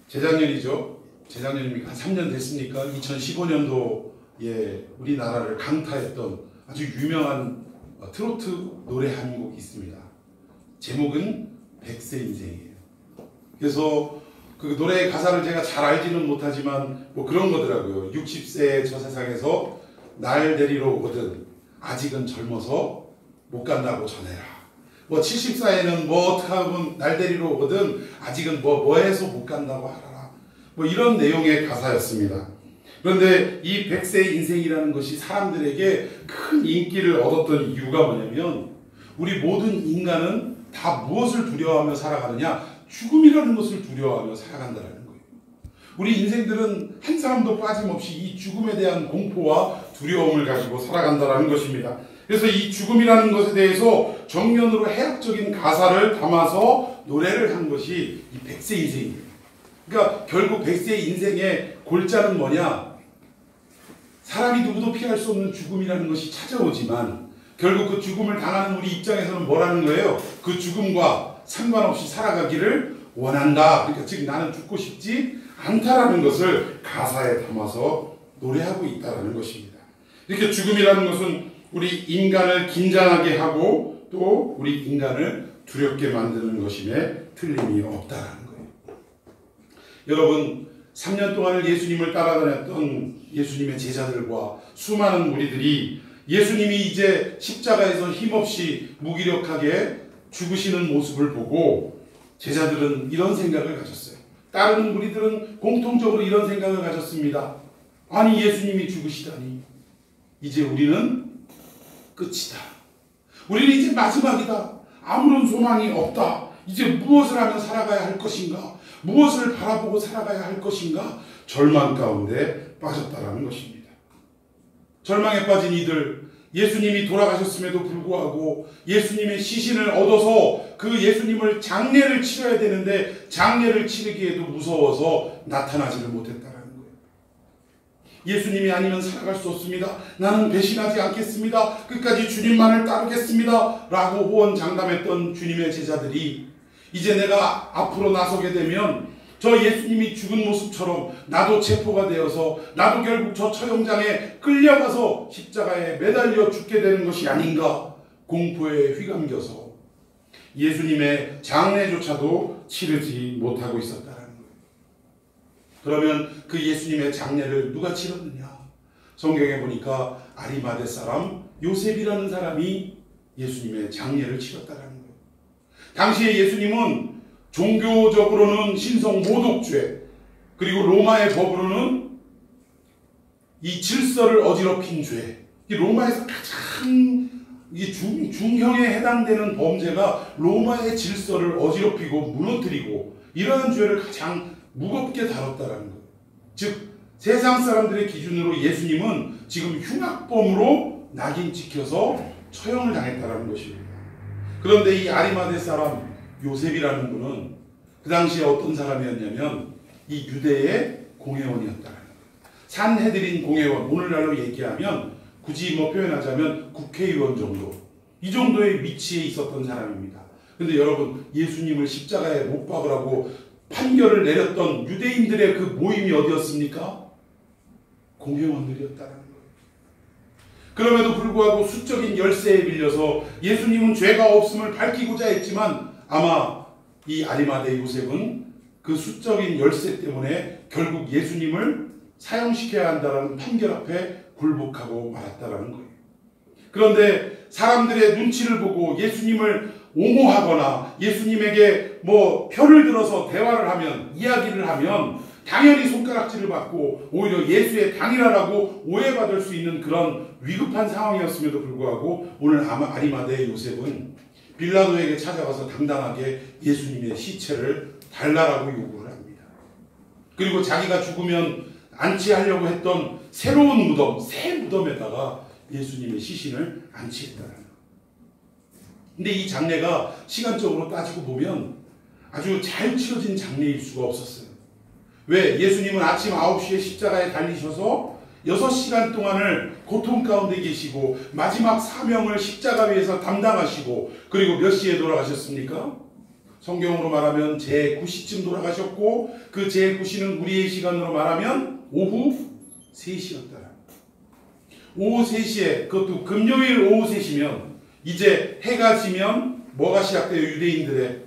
재작년이죠. 재작년입니까? 한 3년 됐습니까? 2015년도에 우리나라를 강타했던 아주 유명한 트로트 노래 한 곡이 있습니다. 제목은 백세 인생이에요. 그래서 그 노래의 가사를 제가 잘 알지는 못하지만 뭐 그런 거더라고요. 60세의 저 세상에서 날 데리러 오거든 아직은 젊어서 못 간다고 전해라. 뭐 74에는 뭐 어떻게 하면 날 데리러 오거든 아직은 뭐 해서 못 간다고 하라. 뭐 이런 내용의 가사였습니다. 그런데 이 백세의 인생이라는 것이 사람들에게 큰 인기를 얻었던 이유가 뭐냐면 우리 모든 인간은 다 무엇을 두려워하며 살아가느냐? 죽음이라는 것을 두려워하며 살아간다는 거예요. 우리 인생들은 한 사람도 빠짐없이 이 죽음에 대한 공포와 두려움을 가지고 살아간다는 것입니다. 그래서 이 죽음이라는 것에 대해서 정면으로 해학적인 가사를 담아서 노래를 한 것이 이 백세 인생이에요. 그러니까 결국 백세의 인생의 골자는 뭐냐? 사람이 누구도 피할 수 없는 죽음이라는 것이 찾아오지만 결국 그 죽음을 당하는 우리 입장에서는 뭐라는 거예요? 그 죽음과 상관없이 살아가기를 원한다. 그러니까 즉 나는 죽고 싶지 않다라는 것을 가사에 담아서 노래하고 있다는 것입니다. 이렇게 죽음이라는 것은 우리 인간을 긴장하게 하고 또 우리 인간을 두렵게 만드는 것임에 틀림이 없다라는 거예요. 여러분 3년 동안을 예수님을 따라다녔던 예수님의 제자들과 수많은 무리들이 예수님이 이제 십자가에서 힘없이 무기력하게 죽으시는 모습을 보고 제자들은 이런 생각을 가졌어요. 따르는 무리들은 공통적으로 이런 생각을 가졌습니다. 아니 예수님이 죽으시다니 이제 우리는 끝이다. 우리는 이제 마지막이다. 아무런 소망이 없다. 이제 무엇을 하며 살아가야 할 것인가? 무엇을 바라보고 살아가야 할 것인가? 절망 가운데 빠졌다라는 것입니다. 절망에 빠진 이들 예수님이 돌아가셨음에도 불구하고 예수님의 시신을 얻어서 그 예수님을 장례를 치러야 되는데 장례를 치르기에도 무서워서 나타나지를 못했다라는 거예요. 예수님이 아니면 살아갈 수 없습니다. 나는 배신하지 않겠습니다. 끝까지 주님만을 따르겠습니다. 라고 호언장담했던 주님의 제자들이 이제 내가 앞으로 나서게 되면 저 예수님이 죽은 모습처럼 나도 체포가 되어서 나도 결국 저 처형장에 끌려가서 십자가에 매달려 죽게 되는 것이 아닌가 공포에 휘감겨서 예수님의 장례조차도 치르지 못하고 있었다는 거예요. 그러면 그 예수님의 장례를 누가 치렀느냐? 성경에 보니까 아리마대 사람 요셉이라는 사람이 예수님의 장례를 치렀다는 거예요. 당시에 예수님은 종교적으로는 신성 모독죄 그리고 로마의 법으로는 이 질서를 어지럽힌 죄, 이 로마에서 가장 중형에 해당되는 범죄가 로마의 질서를 어지럽히고 무너뜨리고 이러한 죄를 가장 무겁게 다뤘다는 거예요. 즉 세상 사람들의 기준으로 예수님은 지금 흉악범으로 낙인 찍혀서 처형을 당했다는 것입니다. 그런데 이 아리마대 사람 요셉이라는 분은 그 당시에 어떤 사람이었냐면 이 유대의 공회원이었다는 거예요. 산헤드린 공회원, 오늘날로 얘기하면 굳이 뭐 표현하자면 국회의원 정도, 이 정도의 위치에 있었던 사람입니다. 그런데 여러분 예수님을 십자가에 못 박으라고 판결을 내렸던 유대인들의 그 모임이 어디였습니까? 공회원들이었다는 거예요. 그럼에도 불구하고 수적인 열세에 밀려서 예수님은 죄가 없음을 밝히고자 했지만 아마 이 아리마대 요셉은 그 수적인 열세 때문에 결국 예수님을 사형시켜야 한다는 판결 앞에 굴복하고 말았다는 거예요. 그런데 사람들의 눈치를 보고 예수님을 옹호하거나 예수님에게 뭐 편을 들어서 대화를 하면 이야기를 하면 당연히 손가락질을 받고 오히려 예수의 당이라고 오해받을 수 있는 그런 위급한 상황이었음에도 불구하고 오늘 아리마대 요셉은 빌라도에게 찾아가서 당당하게 예수님의 시체를 달라라고 요구를 합니다. 그리고 자기가 죽으면 안치하려고 했던 새로운 무덤, 새 무덤에다가 예수님의 시신을 안치했다는 거예요. 근데 이 장례가 시간적으로 따지고 보면 아주 잘 치러진 장례일 수가 없었어요. 왜? 예수님은 아침 9시에 십자가에 달리셔서 6시간 동안을 고통 가운데 계시고 마지막 사명을 십자가 위에서 담당하시고 그리고 몇 시에 돌아가셨습니까? 성경으로 말하면 제9시쯤 돌아가셨고 그 제9시는 우리의 시간으로 말하면 오후 3시였더라. 오후 3시에 그것도 금요일 오후 3시면 이제 해가 지면 뭐가 시작돼요? 유대인들의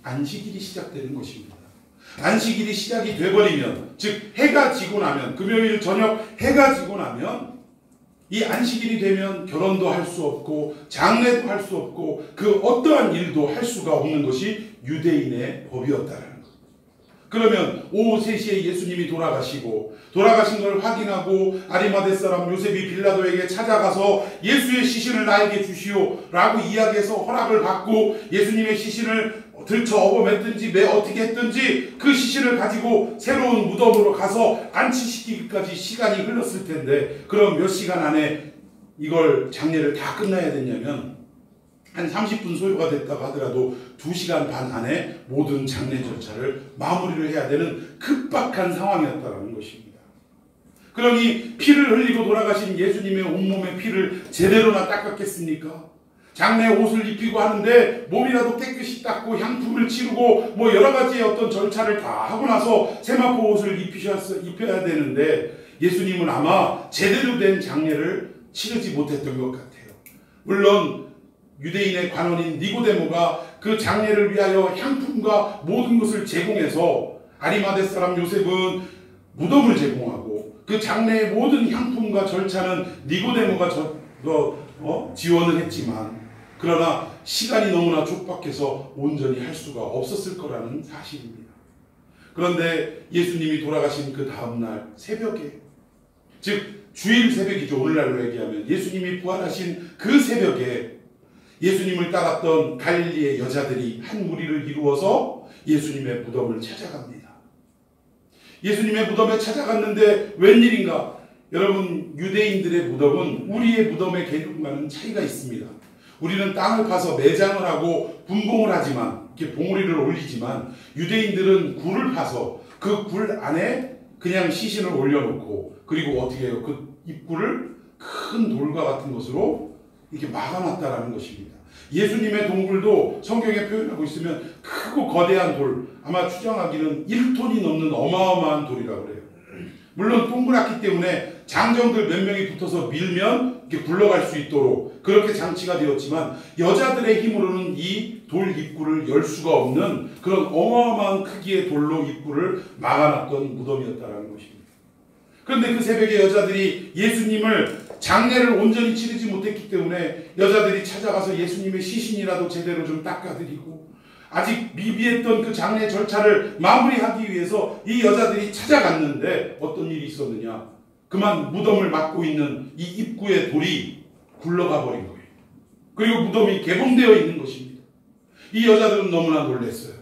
안식일이 시작되는 것입니다. 안식일이 시작이 돼버리면 즉 해가 지고 나면 금요일 저녁 해가 지고 나면 이 안식일이 되면 결혼도 할 수 없고 장례도 할 수 없고 그 어떠한 일도 할 수가 없는 것이 유대인의 법이었다는 것. 그러면 오후 3시에 예수님이 돌아가신 걸 확인하고 아리마대 사람 요셉이 빌라도에게 찾아가서 예수의 시신을 나에게 주시오 라고 이야기해서 허락을 받고 예수님의 시신을 들쳐 업어맸든지 어떻게 했든지 그 시신을 가지고 새로운 무덤으로 가서 안치시키기까지 시간이 흘렀을 텐데 그럼 몇 시간 안에 이걸 장례를 다 끝나야 됐냐면 한 30분 소요가 됐다고 하더라도 2시간 반 안에 모든 장례 절차를 마무리를 해야 되는 급박한 상황이었다는 것입니다. 그러니 피를 흘리고 돌아가신 예수님의 온몸의 피를 제대로나 닦았겠습니까? 장례 옷을 입히고 하는데 몸이라도 깨끗이 닦고 향품을 치르고 뭐 여러 가지의 어떤 절차를 다 하고 나서 세마포 옷을 입혀야 되는데 예수님은 아마 제대로 된 장례를 치르지 못했던 것 같아요. 물론 유대인의 관원인 니고데모가 그 장례를 위하여 향품과 모든 것을 제공해서 아리마대 사람 요셉은 무덤을 제공하고 그 장례의 모든 향품과 절차는 니고데모가 지원을 했지만 그러나 시간이 너무나 촉박해서 온전히 할 수가 없었을 거라는 사실입니다. 그런데 예수님이 돌아가신 그 다음날 새벽에 즉 주일 새벽이죠. 오늘날로 얘기하면 예수님이 부활하신 그 새벽에 예수님을 따랐던 갈릴리의 여자들이 한 무리를 이루어서 예수님의 무덤을 찾아갑니다. 예수님의 무덤에 찾아갔는데 웬일인가? 여러분 유대인들의 무덤은 우리의 무덤의 개념과는 차이가 있습니다. 우리는 땅을 파서 매장을 하고 분봉을 하지만 이렇게 봉우리를 올리지만 유대인들은 굴을 파서 그 굴 안에 그냥 시신을 올려놓고 그리고 어떻게 해요? 그 입구를 큰 돌과 같은 것으로 이렇게 막아놨다라는 것입니다. 예수님의 동굴도 성경에 표현하고 있으면 크고 거대한 돌, 아마 추정하기는 1톤이 넘는 어마어마한 돌이라고 그래요. 물론 동그랗기 때문에 장정들 몇 명이 붙어서 밀면 이렇게 굴러갈 수 있도록 그렇게 장치가 되었지만 여자들의 힘으로는 이 돌 입구를 열 수가 없는 그런 어마어마한 크기의 돌로 입구를 막아놨던 무덤이었다는 것입니다. 그런데 그 새벽에 여자들이 예수님을 장례를 온전히 치르지 못했기 때문에 여자들이 찾아가서 예수님의 시신이라도 제대로 좀 닦아드리고 아직 미비했던 그 장례 절차를 마무리하기 위해서 이 여자들이 찾아갔는데 어떤 일이 있었느냐? 그만 무덤을 막고 있는 이 입구의 돌이 굴러가 버린 거예요. 그리고 무덤이 개봉되어 있는 것입니다. 이 여자들은 너무나 놀랐어요.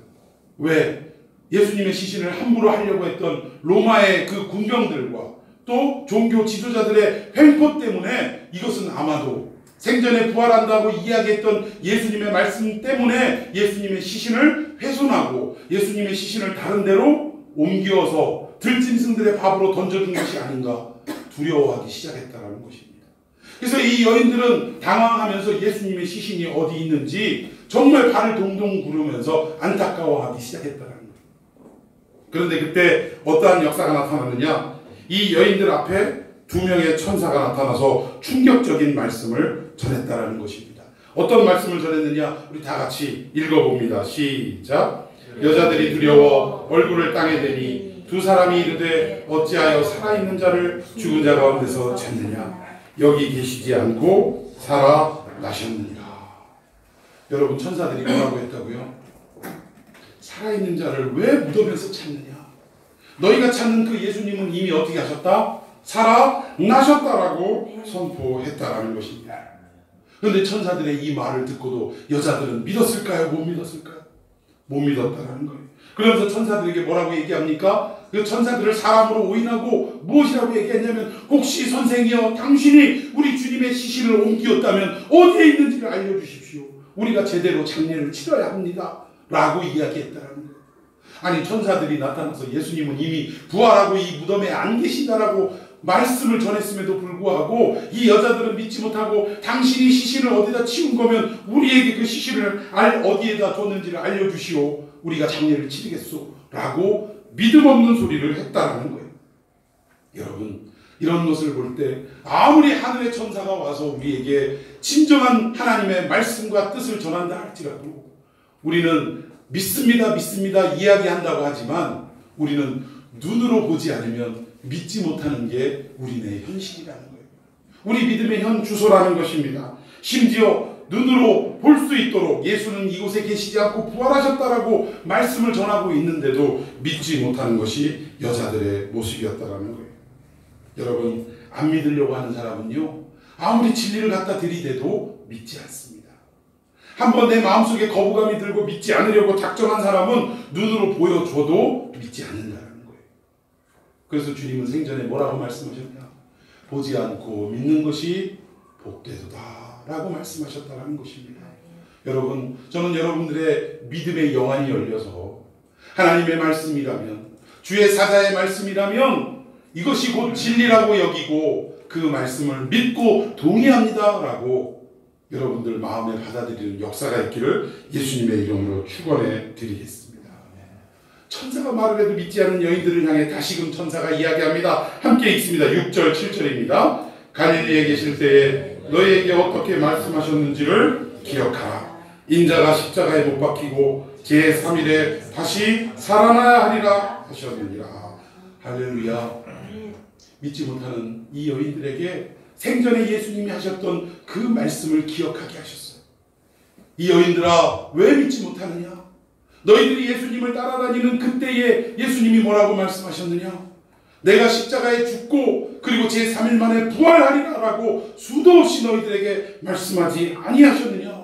왜? 예수님의 시신을 함부로 하려고 했던 로마의 그 군병들과 또 종교 지도자들의 횡포 때문에 이것은 아마도 생전에 부활한다고 이야기했던 예수님의 말씀 때문에 예수님의 시신을 훼손하고 예수님의 시신을 다른 데로 옮겨서 들짐승들의 밥으로 던져준 것이 아닌가 두려워하기 시작했다는 것입니다. 그래서 이 여인들은 당황하면서 예수님의 시신이 어디 있는지 정말 발을 동동 구르면서 안타까워하기 시작했다는 거예요. 그런데 그때 어떠한 역사가 나타났느냐? 이 여인들 앞에 2명의 천사가 나타나서 충격적인 말씀을 전했다라는 것입니다. 어떤 말씀을 전했느냐? 우리 다 같이 읽어봅니다. 시작. 여자들이 두려워 얼굴을 땅에 대니 두 사람이 이르되 어찌하여 살아있는 자를 죽은 자 가운데서 찾느냐? 여기 계시지 않고 살아나셨느니라. 여러분 천사들이 뭐라고 했다고요? 살아있는 자를 왜 무덤에서 찾느냐? 너희가 찾는 그 예수님은 이미 어떻게 하셨다? 살아나셨다라고 선포했다라는 것입니다. 그런데 천사들의 이 말을 듣고도 여자들은 믿었을까요? 못 믿었을까요? 못 믿었다라는 거예요. 그러면서 천사들에게 뭐라고 얘기합니까? 그 천사들을 사람으로 오인하고 무엇이라고 얘기했냐면 혹시 선생이여 당신이 우리 주님의 시신을 옮기었다면 어디에 있는지를 알려주십시오. 우리가 제대로 장례를 치러야 합니다. 라고 이야기했다라는 거예요. 아니 천사들이 나타나서 예수님은 이미 부활하고 이 무덤에 안 계신다라고 말씀을 전했음에도 불구하고 이 여자들은 믿지 못하고 당신이 시신을 어디다 치운 거면 우리에게 그 시신을 어디에다 뒀는지를 알려주시오. 우리가 장례를 치르겠소. 라고 믿음 없는 소리를 했다라는 거예요. 여러분, 이런 것을 볼 때 아무리 하늘의 천사가 와서 우리에게 진정한 하나님의 말씀과 뜻을 전한다 할지라도 우리는 믿습니다, 믿습니다 이야기한다고 하지만 우리는 눈으로 보지 않으면 믿지 못하는 게 우리네 현실이라는 거예요. 우리 믿음의 현 주소라는 것입니다. 심지어 눈으로 볼 수 있도록 예수는 이곳에 계시지 않고 부활하셨다라고 말씀을 전하고 있는데도 믿지 못하는 것이 여자들의 모습이었다라는 거예요. 여러분, 안 믿으려고 하는 사람은요, 아무리 진리를 갖다 들이대도 믿지 않습니다. 한번 내 마음속에 거부감이 들고 믿지 않으려고 작정한 사람은 눈으로 보여줘도 믿지 않는다는 거예요. 그래서 주님은 생전에 뭐라고 말씀하셨냐? 보지 않고 믿는 것이 복되도다 라고 말씀하셨다는 것입니다. 여러분, 저는 여러분들의 믿음의 영안이 열려서 하나님의 말씀이라면, 주의 사자의 말씀이라면 이것이 곧 진리라고 여기고 그 말씀을 믿고 동의합니다 라고 여러분들 마음에 받아들이는 역사가 있기를 예수님의 이름으로 축원해 드리겠습니다. 천사가 말을 해도 믿지 않는 여인들을 향해 다시금 천사가 이야기합니다. 함께 읽습니다. 6절 7절입니다. 갈릴리에 계실 때에 너희에게 어떻게 말씀하셨는지를 기억하라. 인자가 십자가에 못 박히고 제3일에 다시 살아나야 하리라 하셨느니라. 할렐루야. 믿지 못하는 이 여인들에게 생전에 예수님이 하셨던 그 말씀을 기억하게 하셨어요. 이 여인들아, 왜 믿지 못하느냐? 너희들이 예수님을 따라다니는 그때에 예수님이 뭐라고 말씀하셨느냐? 내가 십자가에 죽고 그리고 제3일 만에 부활하리라 라고 수도 없이 너희들에게 말씀하지 아니하셨느냐?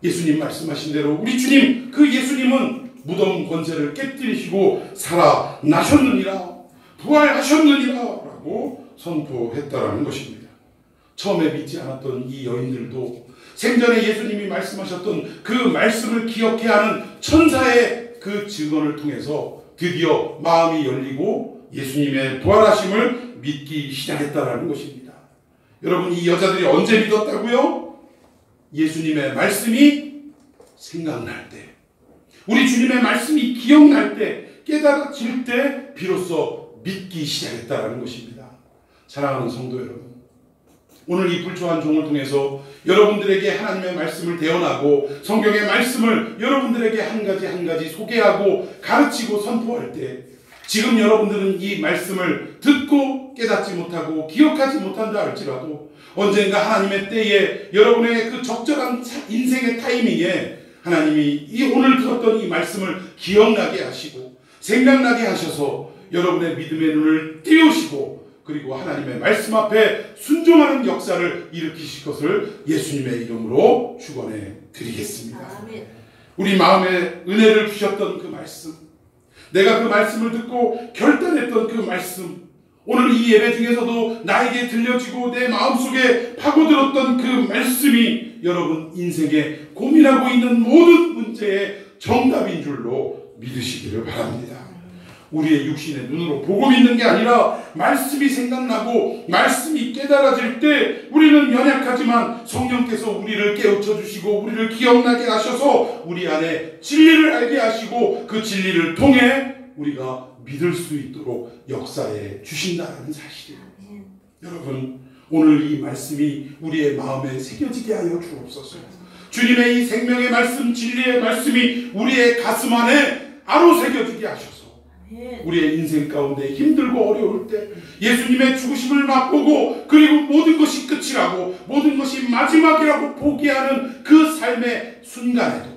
예수님 말씀하신 대로 우리 주님, 그 예수님은 무덤 권세를 깨뜨리시고 살아나셨느니라, 부활하셨느니라 라고 선포했다라는 것입니다. 처음에 믿지 않았던 이 여인들도 생전에 예수님이 말씀하셨던 그 말씀을 기억해야 하는 천사의 그 증언을 통해서 드디어 마음이 열리고 예수님의 부활하심을 믿기 시작했다라는 것입니다. 여러분, 이 여자들이 언제 믿었다고요? 예수님의 말씀이 생각날 때, 우리 주님의 말씀이 기억날 때, 깨달아질 때 비로소 믿기 시작했다라는 것입니다. 사랑하는 성도 여러분, 오늘 이 불초한 종을 통해서 여러분들에게 하나님의 말씀을 대언하고 성경의 말씀을 여러분들에게 한 가지 소개하고 가르치고 선포할 때, 지금 여러분들은 이 말씀을 듣고 깨닫지 못하고 기억하지 못한다 할지라도 언젠가 하나님의 때에 여러분의 그 적절한 인생의 타이밍에 하나님이 이 오늘 들었던 이 말씀을 기억나게 하시고 생각나게 하셔서 여러분의 믿음의 눈을 띄우시고 그리고 하나님의 말씀 앞에 순종하는 역사를 일으키실 것을 예수님의 이름으로 축원해 드리겠습니다. 우리 마음에 은혜를 주셨던 그 말씀, 내가 그 말씀을 듣고 결단했던 그 말씀, 오늘 이 예배 중에서도 나에게 들려지고 내 마음속에 파고들었던 그 말씀이 여러분 인생에 고민하고 있는 모든 문제의 정답인 줄로 믿으시기를 바랍니다. 우리의 육신의 눈으로 보고 믿는 게 아니라 말씀이 생각나고 말씀이 깨달아질 때 우리는 연약하지만 성령께서 우리를 깨우쳐 주시고 우리를 기억나게 하셔서 우리 안에 진리를 알게 하시고 그 진리를 통해 우리가 믿을 수 있도록 역사해 주신다는 사실이에요. 여러분, 오늘 이 말씀이 우리의 마음에 새겨지게 하여 주옵소서. 주님의 이 생명의 말씀, 진리의 말씀이 우리의 가슴 안에 아로 새겨지게 하셔서 우리의 인생 가운데 힘들고 어려울 때 예수님의 죽으심을 맛보고 그리고 모든 것이 끝이라고, 모든 것이 마지막이라고 포기하는 그 삶의 순간에도,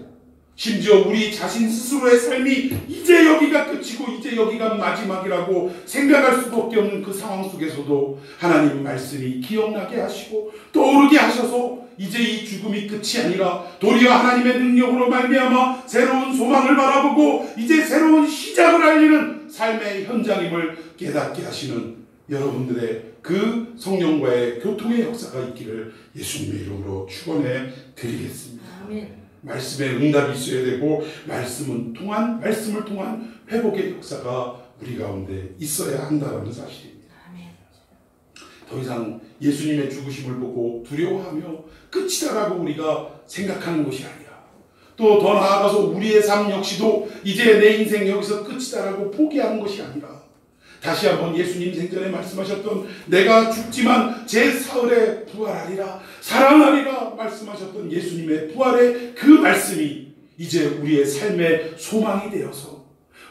심지어 우리 자신 스스로의 삶이 이제 여기가 끝이고 이제 여기가 마지막이라고 생각할 수밖에 없는 그 상황 속에서도 하나님 말씀이 기억나게 하시고 떠오르게 하셔서 이제 이 죽음이 끝이 아니라 도리어 하나님의 능력으로 말미암아 새로운 소망을 바라보고 이제 새로운 시작을 알리는 삶의 현장임을 깨닫게 하시는 여러분들의 그 성령과의 교통의 역사가 있기를 예수님의 이름으로 축원해 드리겠습니다. 아멘. 말씀에 응답이 있어야 되고 말씀을 통한 회복의 역사가 우리 가운데 있어야 한다는 사실입니다. 아멘. 더 이상 예수님의 죽으심을 보고 두려워하며 끝이다라고 우리가 생각하는 것이 아니라 또 더 나아가서 우리의 삶 역시도 이제 내 인생 여기서 끝이다라고 포기하는 것이 아니라 다시 한번 예수님 생전에 말씀하셨던 내가 죽지만 제 사흘에 부활하리라 살아나리라 말씀하셨던 예수님의 부활의 그 말씀이 이제 우리의 삶의 소망이 되어서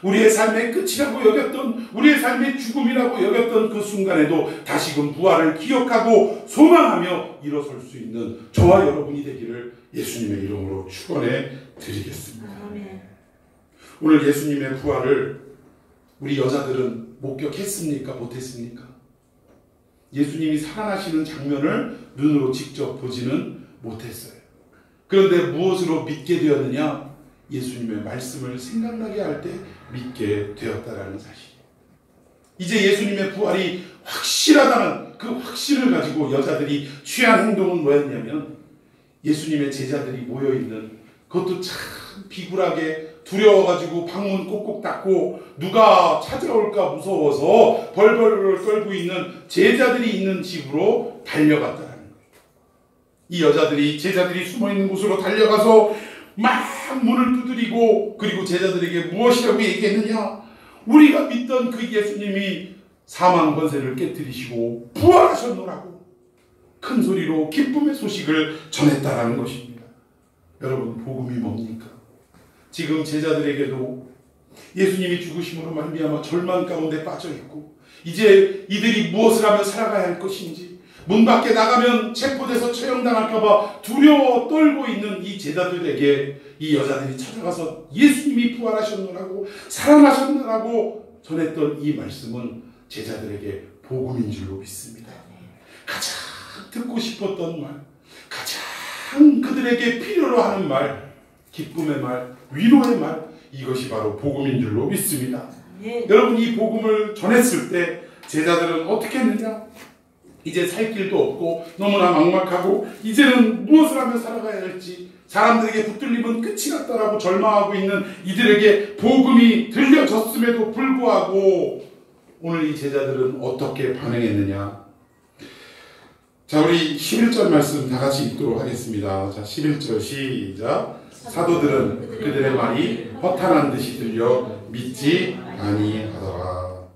우리의 삶의 끝이라고 여겼던 우리의 삶의 죽음이라고 여겼던 그 순간에도 다시금 부활을 기억하고 소망하며 일어설 수 있는 저와 여러분이 되기를 예수님의 이름으로 축원해 드리겠습니다. 오늘 예수님의 부활을 우리 여자들은 목격했습니까? 못했습니까? 예수님이 살아나시는 장면을 눈으로 직접 보지는 못했어요. 그런데 무엇으로 믿게 되었느냐? 예수님의 말씀을 생각나게 할 때 믿게 되었다라는 사실. 이제 예수님의 부활이 확실하다는 그 확신을 가지고 여자들이 취한 행동은 뭐였냐면 예수님의 제자들이 모여있는 그것도 참 비굴하게 두려워가지고 방문 꼭꼭 닫고 누가 찾아올까 무서워서 벌벌 떨고 있는 제자들이 있는 집으로 달려갔다라는 거예요. 이 여자들이 제자들이 숨어있는 곳으로 달려가서 막 문을 두드리고 그리고 제자들에게 무엇이라고 얘기했느냐? 우리가 믿던 그 예수님이 사망 권세를 깨뜨리시고 부활하셨노라고 큰 소리로 기쁨의 소식을 전했다라는 것입니다. 여러분, 복음이 뭡니까? 지금 제자들에게도 예수님이 죽으심으로 말미암아 절망 가운데 빠져있고 이제 이들이 무엇을 하며 살아가야 할 것인지 문 밖에 나가면 체포돼서 처형당할까봐 두려워 떨고 있는 이 제자들에게 이 여자들이 찾아가서 예수님이 부활하셨노라고 살아나셨노라고 전했던 이 말씀은 제자들에게 복음인 줄로 믿습니다. 가장 듣고 싶었던 말, 가장 그들에게 필요로 하는 말, 기쁨의 말, 위로의 말, 이것이 바로 복음인 줄로 믿습니다. 여러분, 이 복음을 전했을 때 제자들은 어떻게 했느냐? 이제 살 길도 없고 너무나 막막하고 이제는 무엇을 하며 살아가야 할지 사람들에게 붙들리면 끝이 났다라고 절망하고 있는 이들에게 복음이 들려졌음에도 불구하고 오늘 이 제자들은 어떻게 반응했느냐? 자, 우리 11절 말씀 다 같이 읽도록 하겠습니다. 자, 11절 시작. 사도들은 그들의 말이 허탄한 듯이 들려 믿지 아니하더라.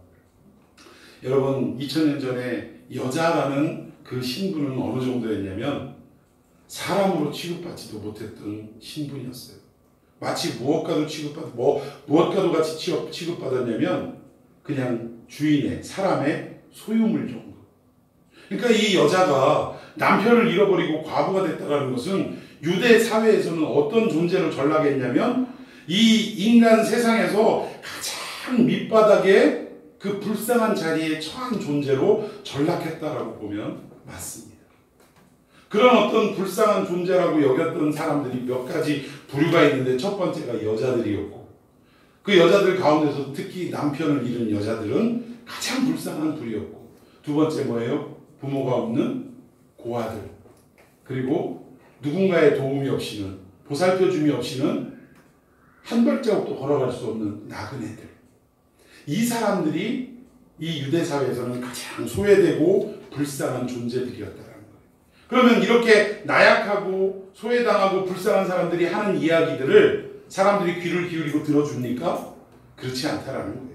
여러분, 2000년 전에 여자라는 그 신분은 어느 정도였냐면 사람으로 취급받지도 못했던 신분이었어요. 마치 무엇과도 무엇과도 같이 취급받았냐면 그냥 주인의 사람의 소유물 정도. 그러니까 이 여자가 남편을 잃어버리고 과부가 됐다는 것은 유대 사회에서는 어떤 존재로 전락했냐면 이 인간 세상에서 가장 밑바닥에 그 불쌍한 자리에 처한 존재로 전락했다라고 보면 맞습니다. 그런 어떤 불쌍한 존재라고 여겼던 사람들이 몇 가지 부류가 있는데 첫 번째가 여자들이었고 그 여자들 가운데서 특히 남편을 잃은 여자들은 가장 불쌍한 부류였고 두 번째 뭐예요? 부모가 없는 고아들 그리고 누군가의 도움이 없이는 보살펴줌이 없이는 한 발자국도 걸어갈 수 없는 나그네들 이 사람들이 이 유대 사회에서는 가장 소외되고 불쌍한 존재들이었다라는 거예요. 그러면 이렇게 나약하고 소외당하고 불쌍한 사람들이 하는 이야기들을 사람들이 귀를 기울이고 들어줍니까? 그렇지 않다라는 거예요.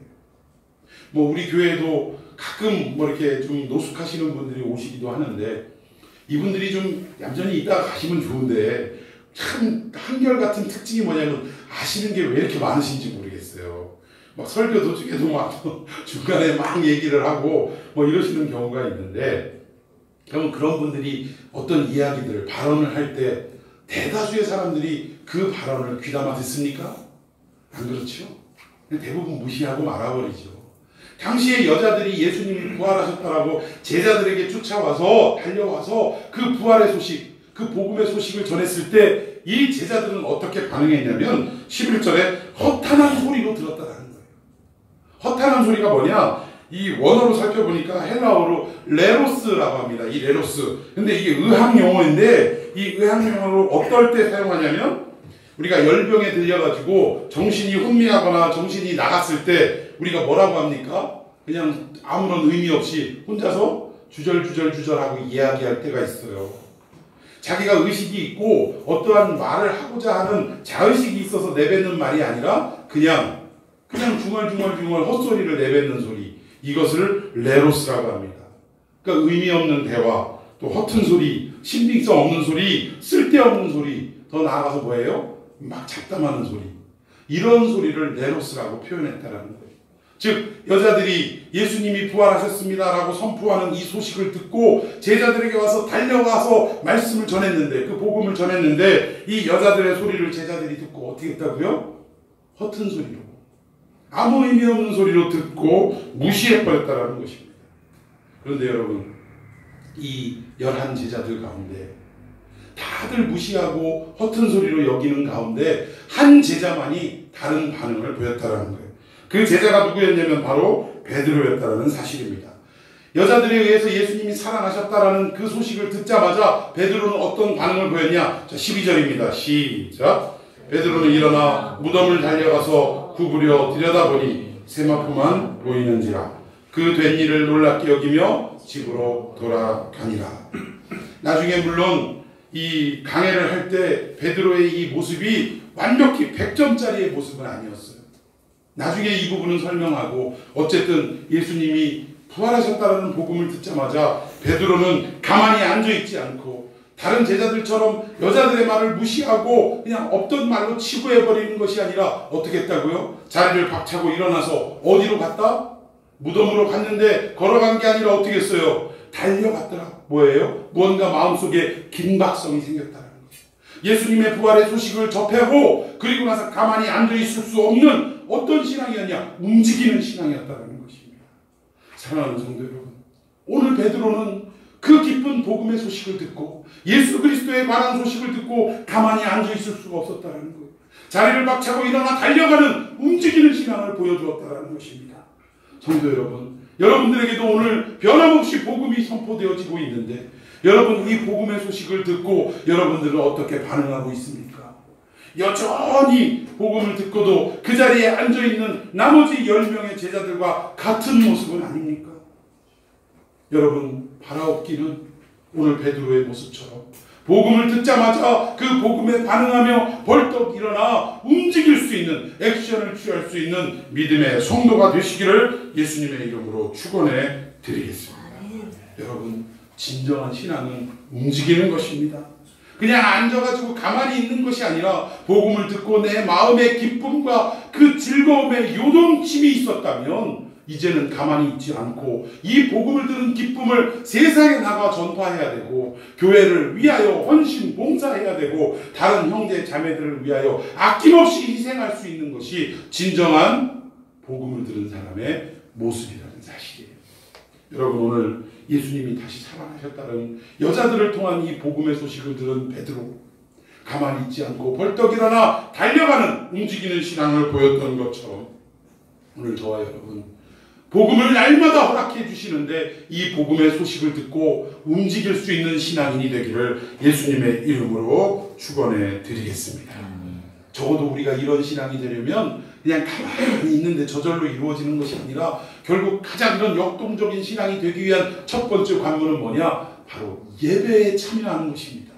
뭐 우리 교회도 가끔 뭐 이렇게 좀 노숙하시는 분들이 오시기도 하는데 이분들이 좀 얌전히 있다가 가시면 좋은데 참 한결같은 특징이 뭐냐면 아시는 게 왜 이렇게 많으신지 모르겠어요. 막 설교 도중에도 막 중간에 막 얘기를 하고 뭐 이러시는 경우가 있는데 그러면 그런 분들이 어떤 이야기들을 발언을 할 때 대다수의 사람들이 그 발언을 귀담아 듣습니까? 안 그렇죠? 대부분 무시하고 말아버리죠. 당시에 여자들이 예수님이 부활하셨다라고 제자들에게 쫓아와서 달려와서 그 부활의 소식, 그 복음의 소식을 전했을 때 이 제자들은 어떻게 반응했냐면 11절에 허탄한 소리로 들었다라는 거예요. 허탄한 소리가 뭐냐? 이 원어로 살펴보니까 헬라어로 레로스라고 합니다. 이 레로스. 근데 이게 의학 용어인데 이 의학 용어로 어떨 때 사용하냐면 우리가 열병에 들려가지고 정신이 혼미하거나 정신이 나갔을 때 우리가 뭐라고 합니까? 그냥 아무런 의미 없이 혼자서 주절하고 이야기할 때가 있어요. 자기가 의식이 있고 어떠한 말을 하고자 하는 자의식이 있어서 내뱉는 말이 아니라 그냥 중얼중얼 헛소리를 내뱉는 소리, 이것을 레로스라고 합니다. 그러니까 의미 없는 대화, 또 허튼 소리, 신빙성 없는 소리, 쓸데없는 소리, 더 나아가서 뭐예요? 막 잡담하는 소리, 이런 소리를 레로스라고 표현했다라는 거예요. 즉 여자들이 예수님이 부활하셨습니다라고 선포하는 이 소식을 듣고 제자들에게 와서 달려가서 말씀을 전했는데, 그 복음을 전했는데, 이 여자들의 소리를 제자들이 듣고 어떻게 했다고요? 허튼 소리로, 아무 의미 없는 소리로 듣고 무시해버렸다라는 것입니다. 그런데 여러분, 이 11 제자들 가운데 다들 무시하고 허튼 소리로 여기는 가운데 한 제자만이 다른 반응을 보였다라는 거예요. 그 제자가 누구였냐면 바로 베드로였다는 사실입니다. 여자들에 의해서 예수님이 살아나셨다라는 그 소식을 듣자마자 베드로는 어떤 반응을 보였냐? 자, 12절입니다. 시작. 베드로는 일어나 무덤을 달려가서 구부려 들여다보니 세마포만 보이는지라. 그 된 일을 놀랍게 여기며 집으로 돌아가니라. 나중에 물론 이 강해를 할 때 베드로의 이 모습이 완벽히 100점짜리의 모습은 아니었어요. 나중에 이 부분은 설명하고, 어쨌든 예수님이 부활하셨다는 복음을 듣자마자 베드로는 가만히 앉아있지 않고 다른 제자들처럼 여자들의 말을 무시하고 그냥 없던 말로 치부해버리는 것이 아니라 어떻게 했다고요? 자리를 박차고 일어나서 어디로 갔다? 무덤으로 갔는데 걸어간 게 아니라 어떻게 했어요? 달려갔더라. 뭐예요? 무언가 마음속에 긴박성이 생겼다는 거죠. 예수님의 부활의 소식을 접하고 그리고 나서 가만히 앉아있을 수 없는 어떤 신앙이었냐? 움직이는 신앙이었다는 것입니다. 사랑하는 성도 여러분, 오늘 베드로는 그 기쁜 복음의 소식을 듣고 예수 그리스도에 관한 소식을 듣고 가만히 앉아있을 수가 없었다는 거예요. 자리를 박차고 일어나 달려가는 움직이는 신앙을 보여주었다는 것입니다. 성도 여러분, 여러분들에게도 오늘 변함없이 복음이 선포되어지고 있는데, 여러분 이 복음의 소식을 듣고 여러분들은 어떻게 반응하고 있습니까? 여전히 복음을 듣고도 그 자리에 앉아있는 나머지 10명의 제자들과 같은 모습은 아닙니까? 여러분, 바라옵기는 오늘 베드로의 모습처럼 복음을 듣자마자 그 복음에 반응하며 벌떡 일어나 움직일 수 있는, 액션을 취할 수 있는 믿음의 성도가 되시기를 예수님의 이름으로 축원해 드리겠습니다. 여러분, 진정한 신앙은 움직이는 것입니다. 그냥 앉아가지고 가만히 있는 것이 아니라 복음을 듣고 내 마음의 기쁨과 그 즐거움에 요동침이 있었다면 이제는 가만히 있지 않고 이 복음을 들은 기쁨을 세상에 나가 전파해야 되고, 교회를 위하여 헌신 봉사해야 되고, 다른 형제 자매들을 위하여 아낌없이 희생할 수 있는 것이 진정한 복음을 들은 사람의 모습이라는 사실이에요. 여러분, 오늘 예수님이 다시 살아나셨다는 여자들을 통한 이 복음의 소식을 들은 베드로, 가만히 있지 않고 벌떡 일어나 달려가는 움직이는 신앙을 보였던 것처럼 오늘 저와 여러분, 복음을 날마다 허락해 주시는데 이 복음의 소식을 듣고 움직일 수 있는 신앙인이 되기를 예수님의 이름으로 축원해 드리겠습니다. 적어도 우리가 이런 신앙이 되려면 그냥 가만히 있는데 저절로 이루어지는 것이 아니라 결국 가장 이런 역동적인 신앙이 되기 위한 첫 번째 관문은 뭐냐? 바로 예배에 참여하는 것입니다.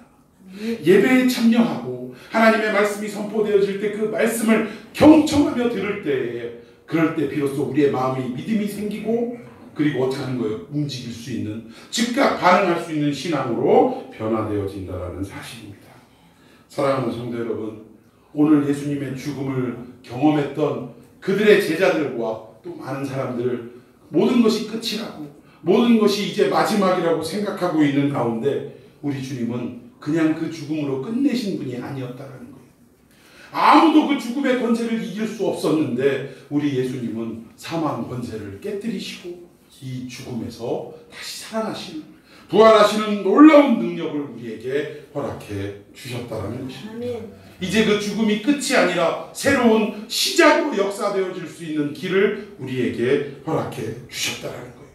예배에 참여하고 하나님의 말씀이 선포되어질 때 그 말씀을 경청하며 들을 때에, 그럴 때 비로소 우리의 마음이 믿음이 생기고, 그리고 어떻게 하는 거예요? 움직일 수 있는, 즉각 반응할 수 있는 신앙으로 변화되어진다는 사실입니다. 사랑하는 성도 여러분, 오늘 예수님의 죽음을 경험했던 그들의 제자들과 또 많은 사람들, 모든 것이 끝이라고, 모든 것이 이제 마지막이라고 생각하고 있는 가운데 우리 주님은 그냥 그 죽음으로 끝내신 분이 아니었다라는 거예요. 아무도 그 죽음의 권세를 이길 수 없었는데 우리 예수님은 사망 권세를 깨뜨리시고 이 죽음에서 다시 살아나시는, 부활하시는 놀라운 능력을 우리에게 허락해 주셨다는 것입니다. 이제 그 죽음이 끝이 아니라 새로운 시작으로 역사되어질 수 있는 길을 우리에게 허락해 주셨다는 거예요.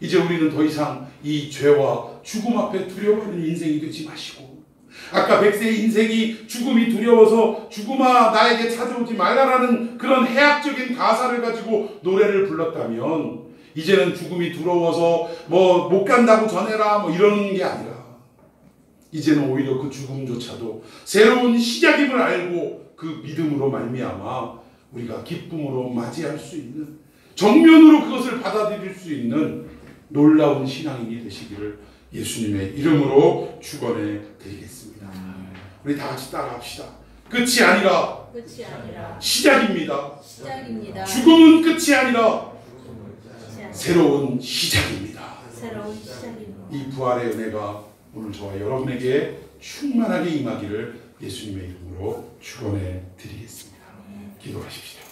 이제 우리는 더 이상 이 죄와 죽음 앞에 두려워하는 인생이 되지 마시고, 아까 백세의 인생이 죽음이 두려워서 죽음아 나에게 찾아오지 말라라는 그런 해악적인 가사를 가지고 노래를 불렀다면, 이제는 죽음이 두려워서 뭐 못 간다고 전해라 뭐 이러는 게 아니라 이제는 오히려 그 죽음조차도 새로운 시작임을 알고 그 믿음으로 말미암아 우리가 기쁨으로 맞이할 수 있는, 정면으로 그것을 받아들일 수 있는 놀라운 신앙인이 되시기를 예수님의 이름으로 축원해 드리겠습니다. 우리 다 같이 따라합시다. 끝이 아니라 시작입니다. 죽음은 끝이 아니라 새로운 시작입니다. 이 부활의 은혜가 오늘 저와 여러분에게 충만하게 임하기를 예수님의 이름으로 축원해 드리겠습니다. 기도하십시오.